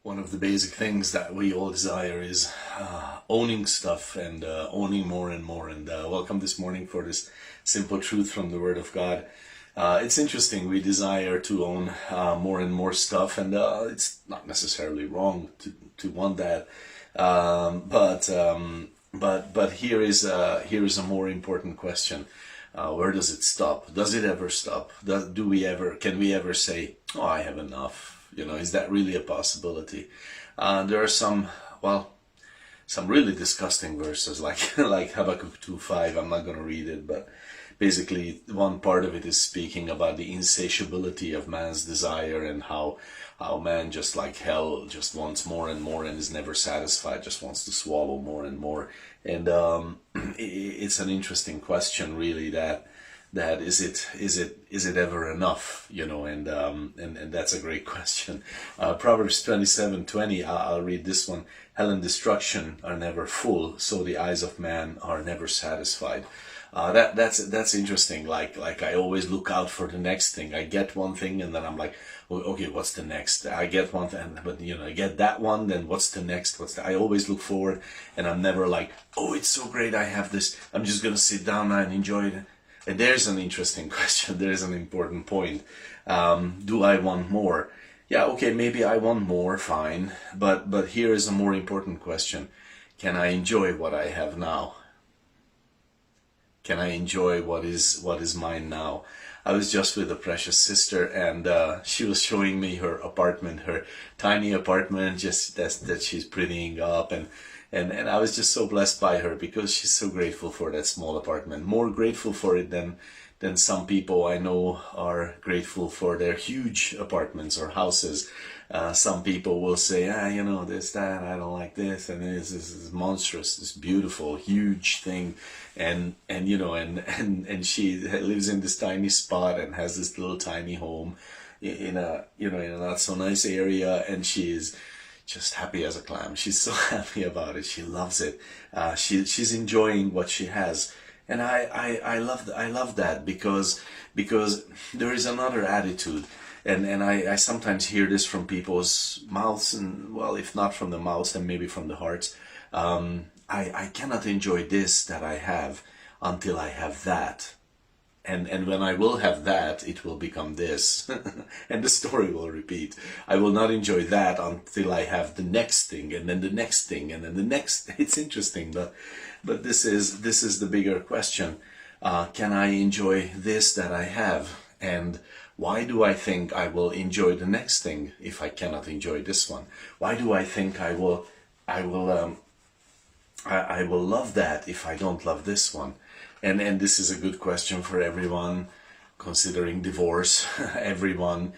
One of the basic things that we all desire is owning stuff and owning more and more. And welcome this morning for this simple truth from the Word of God. It's interesting, we desire to own more and more stuff, and it's not necessarily wrong to want that. But here is a more important question. Where does it stop? Does it ever stop? Can we ever say, oh, I have enough? Is that really a possibility? There are some really disgusting verses like Habakuk 2:5. I'm not going to read it, but basically one part of it is speaking about the insatiability of man's desire, and how man, just like hell, just wants more and more and is never satisfied, just wants to swallow more and more. And it's an interesting question, really, that is it ever enough, and that's a great question. Proverbs 27:20, I'll read this one. Hell and destruction are never full, so the eyes of man are never satisfied. That's interesting. Like I always look out for the next thing. I get one thing and then I'm like, well, okay, what's the next? I get one thing, but I get that one, then what's the next? I always look forward, and I'm never like, oh, it's so great, I have this, I'm just gonna sit down and enjoy it. And there's an interesting question. There's an important point. Do I want more? Yeah, okay, maybe I want more, fine. But here is a more important question. Can I enjoy what I have now? Can I enjoy what is mine now? I was just with a precious sister, and she was showing me her apartment, her tiny apartment, just that she's prettying up, and I was just so blessed by her, because she's so grateful for that small apartment. More grateful for it than some people I know are grateful for their huge apartments or houses. Some people will say, this, that, I don't like this, and this is monstrous, this beautiful, huge thing, and she lives in this tiny spot and has this little tiny home in a not so nice area, and she is just happy as a clam. She's so happy about it. She loves it. She's enjoying what she has. And I love that, because there is another attitude, and I sometimes hear this from people's mouths, and well, if not from the mouths, then maybe from the hearts. I cannot enjoy this that I have until I have that. And when I will have that, it will become this. And the story will repeat. I will not enjoy that until I have the next thing, and then the next thing, and then the next. It's interesting, but this is the bigger question. Can I enjoy this that I have? And why do I think I will enjoy the next thing if I cannot enjoy this one? Why do I think I will love that if I don't love this one? And this is a good question for everyone considering divorce, everyone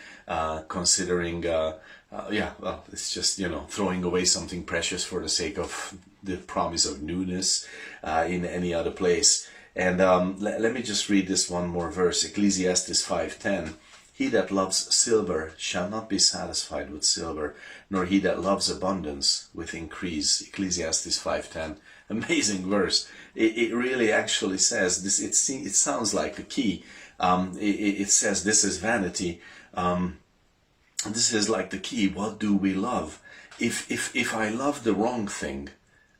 considering, it's just, throwing away something precious for the sake of the promise of newness in any other place. And let me just read this one more verse, Ecclesiastes 5:10. He that loves silver shall not be satisfied with silver, nor he that loves abundance with increase. Ecclesiastes 5:10. Amazing verse. It really actually says this. It sounds like a key. It says this is vanity. This is like the key. What do we love? If I love the wrong thing,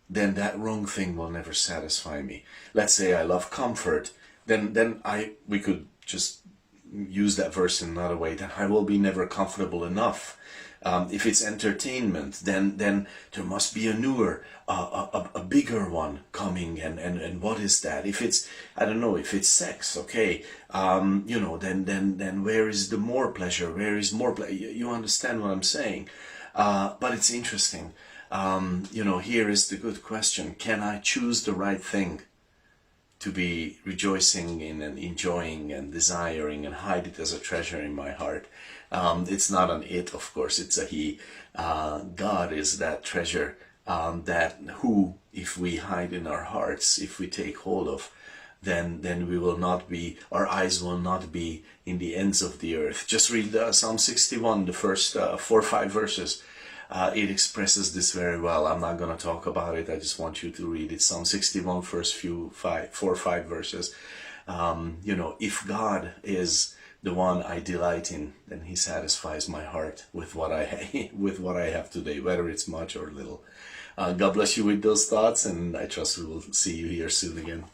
then that wrong thing will never satisfy me. Let's say I love comfort, then we could just use that verse in another way. Then I will be never comfortable enough. If it's entertainment, then there must be a newer, a bigger one coming, and what is that? If it's, I don't know, if it's sex, okay, then where is the more pleasure? Where is more pleasure? You understand what I'm saying? But it's interesting. Here is the good question: can I choose the right thing to be rejoicing in and enjoying and desiring, and hide it as a treasure in my heart? It's not an it, of course, it's a he. God is that treasure who, if we hide in our hearts, if we take hold of, then we will not be, our eyes will not be in the ends of the earth. Just read Psalm 61, the first 4 or 5 verses. It expresses this very well. I'm not going to talk about it. I just want you to read it. Psalm 61, first 4 or 5 verses. If God is the one I delight in, then he satisfies my heart with what I with what I have today, whether it's much or little. God bless you with those thoughts, and I trust we will see you here soon again.